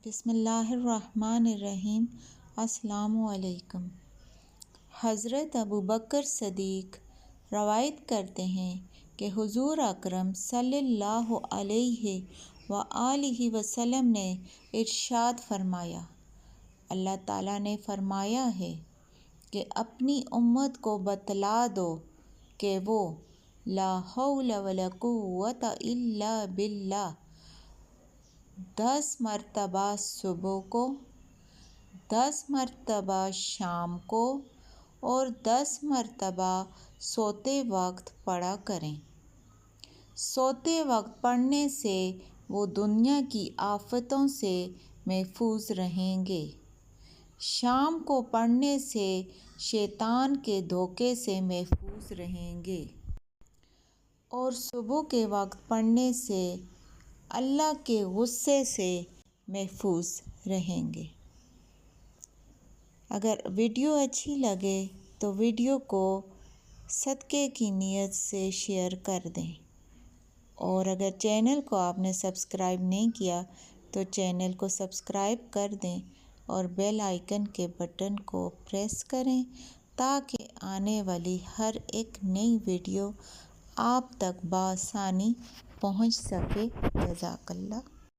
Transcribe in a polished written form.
بسم اللہ الرحمن الرحیم۔ السلام علیکم۔ حضرت ابوبکر صدیق روایت کرتے ہیں کہ حضور اکرم صلی اللہ علیہ وآلہ وسلم نے ارشاد فرمایا، اللہ تعالیٰ نے فرمایا ہے کہ اپنی امت کو بتلا دو کہ وہ لا حول ولا قوۃ الا باللہ 10 مرتبہ صبح کو، 10 مرتبہ شام کو اور 10 مرتبہ سوتے وقت پڑھا کریں۔ سوتے وقت پڑھنے سے وہ دنیا کی آفتوں سے محفوظ رہیں گے، شام کو پڑھنے سے شیطان کے دھوکے سے محفوظ رہیں گے اور صبح کے وقت پڑھنے سے اللہ کے غصے سے محفوظ رہیں گے۔ اگر ویڈیو اچھی لگے تو ویڈیو کو صدقے کی نیت سے شیئر کر دیں، اور اگر چینل کو آپ نے سبسکرائب نہیں کیا تو چینل کو سبسکرائب کر دیں اور بیل آئیکن کے بٹن کو پریس کریں تاکہ آنے والی ہر ایک نئی ویڈیو آپ تک بآسانی پہنچ سکے۔ جزاک اللہ۔